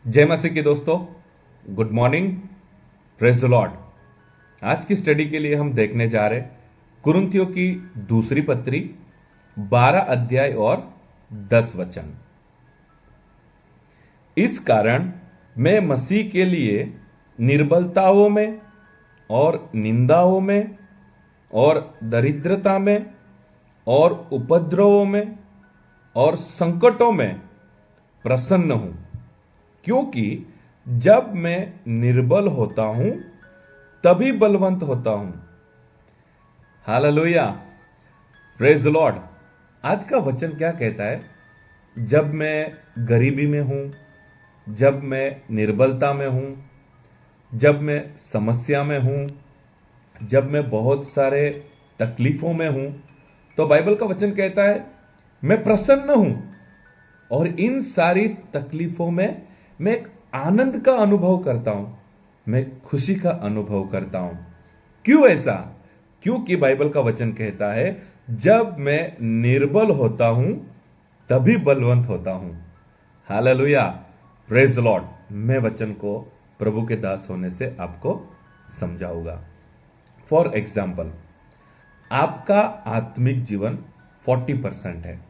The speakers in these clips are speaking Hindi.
जय मसीह के दोस्तों, good morning, praise the Lord. आज की स्टडी के लिए हम देखने जा रहे कुरिन्थियों की दूसरी पत्री 12 अध्याय और 10 वचन। इस कारण मैं मसीह के लिए निर्बलताओं में और निंदाओं में और दरिद्रता में और उपद्रवों में और संकटों में प्रसन्न हूं, क्योंकि जब मैं निर्बल होता हूं तभी बलवंत होता हूं। Hallelujah, praise the Lord. आज का वचन क्या कहता है? जब मैं गरीबी में हूं, जब मैं निर्बलता में हूं, जब मैं समस्या में हूं, जब मैं बहुत सारे तकलीफों में हूं, तो बाइबल का वचन कहता है मैं प्रसन्न हूं। और इन सारी तकलीफों में मैं एक आनंद का अनुभव करता हूं, मैं खुशी का अनुभव करता हूं। क्यों ऐसा? क्योंकि बाइबल का वचन कहता है जब मैं निर्बल होता हूं तभी बलवंत होता हूं। Hallelujah, praise the Lord. मैं वचन को प्रभु के दास होने से आपको समझाऊंगा। फॉर एग्जाम्पल, आपका आत्मिक जीवन 40% है।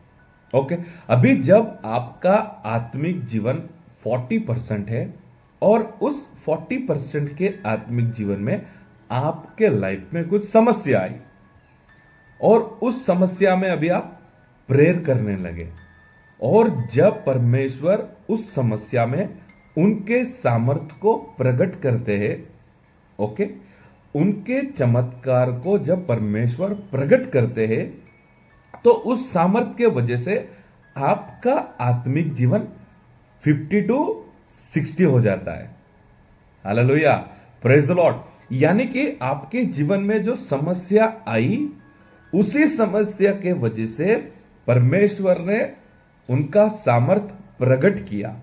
ओके, अभी जब आपका आत्मिक जीवन 40% है और उस 40% के आत्मिक जीवन में आपके लाइफ में कुछ समस्या आई और उस समस्या में अभी आप प्रेयर करने लगे, और जब परमेश्वर उस समस्या में उनके सामर्थ्य को प्रकट करते हैं, ओके, उनके चमत्कार को जब परमेश्वर प्रकट करते हैं, तो उस सामर्थ्य के वजह से आपका आत्मिक जीवन 50 to 60 हो जाता है। Hallelujah, praise the Lord. यानी कि आपके जीवन में जो समस्या आई, उसी समस्या के वजह से परमेश्वर ने उनका सामर्थ्य प्रकट किया,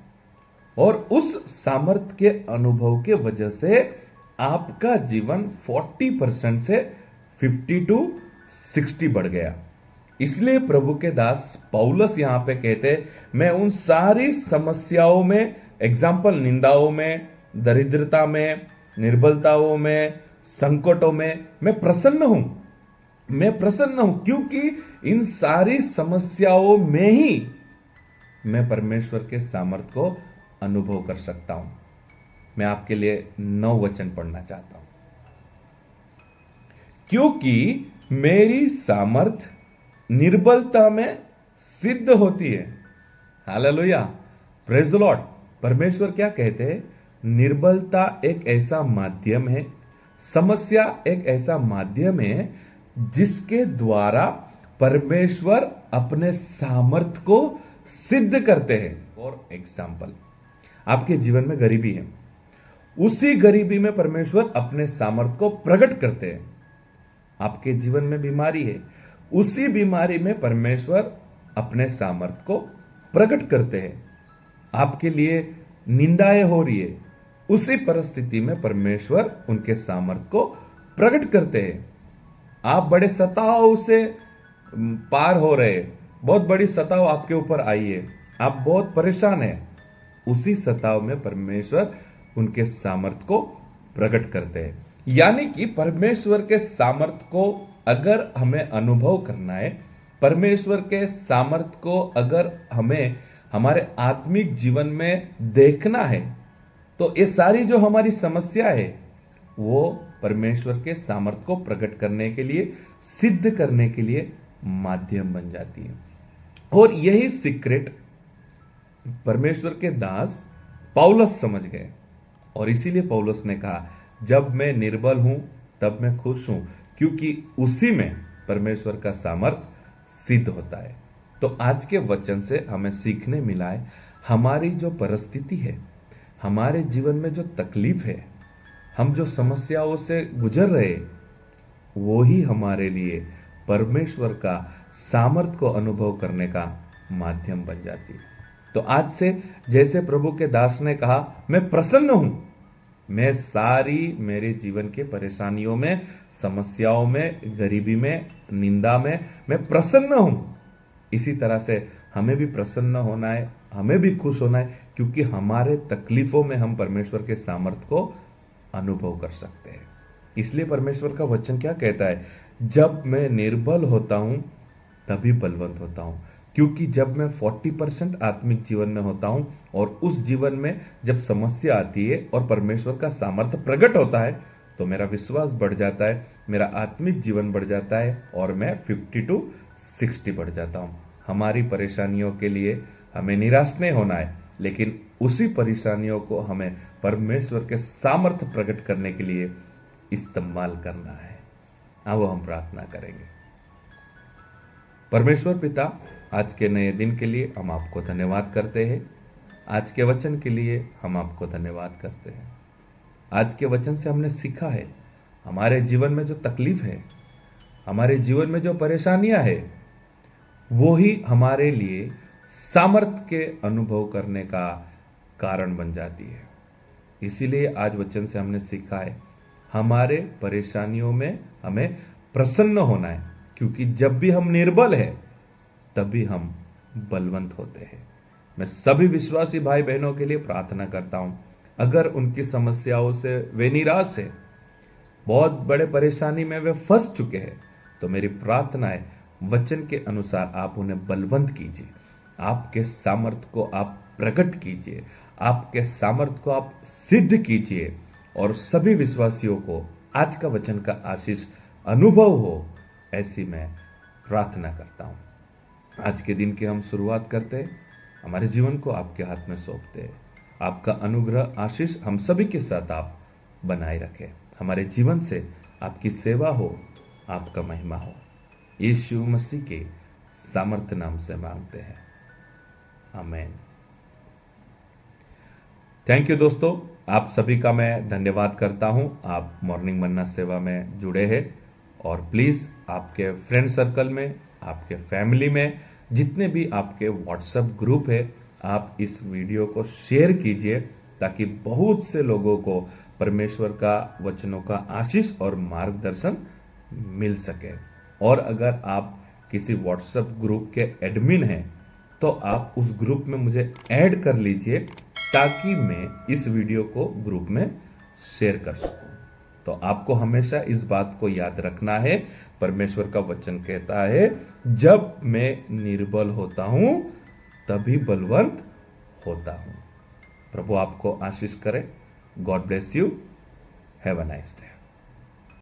और उस सामर्थ्य के अनुभव के वजह से आपका जीवन 40% से 50 to 60 बढ़ गया। इसलिए प्रभु के दास पौलुस यहां पे कहते मैं उन सारी समस्याओं में, एग्जाम्पल निंदाओं में, दरिद्रता में, निर्बलताओं में, संकटों में मैं प्रसन्न हूं। मैं प्रसन्न हूं क्योंकि इन सारी समस्याओं में ही मैं परमेश्वर के सामर्थ्य को अनुभव कर सकता हूं। मैं आपके लिए 9 वचन पढ़ना चाहता हूं। क्योंकि मेरी सामर्थ निर्बलता में सिद्ध होती है। Hallelujah, praise the Lord. परमेश्वर क्या कहते हैं? निर्बलता एक ऐसा माध्यम है, समस्या एक ऐसा माध्यम है जिसके द्वारा परमेश्वर अपने सामर्थ को सिद्ध करते हैं। फॉर एग्जाम्पल, आपके जीवन में गरीबी है, उसी गरीबी में परमेश्वर अपने सामर्थ को प्रकट करते हैं। आपके जीवन में बीमारी है, उसी बीमारी में परमेश्वर अपने सामर्थ को प्रकट करते हैं। आपके लिए निंदाएं हो रही है, उसी परिस्थिति में परमेश्वर उनके सामर्थ को प्रकट करते हैं। आप बड़े सताव से पार हो रहे, बहुत बड़ी सताव आपके ऊपर आई है, आप बहुत परेशान हैं, उसी सताव में परमेश्वर उनके सामर्थ को प्रकट करते हैं। यानी कि परमेश्वर के सामर्थ को अगर हमें अनुभव करना है, परमेश्वर के सामर्थ को अगर हमें हमारे आत्मिक जीवन में देखना है, तो ये सारी जो हमारी समस्या है वो परमेश्वर के सामर्थ को प्रकट करने के लिए, सिद्ध करने के लिए माध्यम बन जाती है। और यही सीक्रेट परमेश्वर के दास पौलुस समझ गए, और इसीलिए पौलुस ने कहा जब मैं निर्बल हूं तब मैं खुश हूं, क्योंकि उसी में परमेश्वर का सामर्थ सिद्ध होता है। तो आज के वचन से हमें सीखने मिला है, हमारी जो परिस्थिति है, हमारे जीवन में जो तकलीफ है, हम जो समस्याओं से गुजर रहे, वो ही हमारे लिए परमेश्वर का सामर्थ को अनुभव करने का माध्यम बन जाती है। तो आज से जैसे प्रभु के दास ने कहा मैं प्रसन्न हूं, मैं सारी मेरे जीवन के परेशानियों में, समस्याओं में, गरीबी में, निंदा में मैं प्रसन्न हूं। इसी तरह से हमें भी प्रसन्न होना है, हमें भी खुश होना है, क्योंकि हमारे तकलीफों में हम परमेश्वर के सामर्थ को अनुभव कर सकते हैं। इसलिए परमेश्वर का वचन क्या कहता है, जब मैं निर्बल होता हूं तभी बलवंत होता हूं। क्योंकि जब मैं 40% आत्मिक जीवन में होता हूं और उस जीवन में जब समस्या आती है और परमेश्वर का सामर्थ्य प्रकट होता है तो मेरा विश्वास बढ़ जाता है, मेरा आत्मिक जीवन बढ़ जाता है और मैं 50 to 60 बढ़ जाता हूं। हमारी परेशानियों के लिए हमें निराश नहीं होना है, लेकिन उसी परेशानियों को हमें परमेश्वर के सामर्थ्य प्रकट करने के लिए इस्तेमाल करना है। अब हम प्रार्थना करेंगे। परमेश्वर पिता, आज के नए दिन के लिए हम आपको धन्यवाद करते हैं। आज के वचन के लिए हम आपको धन्यवाद करते हैं। आज के वचन से हमने सीखा है, हमारे जीवन में जो तकलीफ है, हमारे जीवन में जो परेशानियां है, वो ही हमारे लिए सामर्थ्य के अनुभव करने का कारण बन जाती है। इसीलिए आज वचन से हमने सीखा है, हमारे परेशानियों में हमें प्रसन्न होना है, क्योंकि जब भी हम निर्बल है तभी हम बलवंत होते हैं। मैं सभी विश्वासी भाई बहनों के लिए प्रार्थना करता हूं, अगर उनकी समस्याओं से वे निराश है, बहुत बड़े परेशानी में वे फंस चुके हैं, तो मेरी प्रार्थना है वचन के अनुसार आप उन्हें बलवंत कीजिए, आपके सामर्थ्य को आप प्रकट कीजिए, आपके सामर्थ्य को आप सिद्ध कीजिए और सभी विश्वासियों को आज का वचन का आशीष अनुभव हो, ऐसी मैं प्रार्थना करता हूं। आज के दिन की हम शुरुआत करते हैं, हमारे जीवन को आपके हाथ में सौंपते हैं। आपका अनुग्रह आशीष हम सभी के साथ आप बनाए रखें, हमारे जीवन से आपकी सेवा हो, आपका महिमा हो। यीशु मसीह के सामर्थ्य नाम से मांगते हैं, आमीन। थैंक यू दोस्तों, आप सभी का मैं धन्यवाद करता हूं। आप मॉर्निंग मन्ना सेवा में जुड़े हैं और प्लीज आपके फ्रेंड सर्कल में, आपके फैमिली में, जितने भी आपके व्हाट्सएप ग्रुप है, आप इस वीडियो को शेयर कीजिए ताकि बहुत से लोगों को परमेश्वर का वचनों का आशीष और मार्गदर्शन मिल सके। और अगर आप किसी व्हाट्सएप ग्रुप के एडमिन हैं तो आप उस ग्रुप में मुझे ऐड कर लीजिए ताकि मैं इस वीडियो को ग्रुप में शेयर कर सकूं। तो आपको हमेशा इस बात को याद रखना है, परमेश्वर का वचन कहता है, जब मैं निर्बल होता हूं तभी बलवंत होता हूं। प्रभु आपको आशीष करे। God bless you. Have a nice day.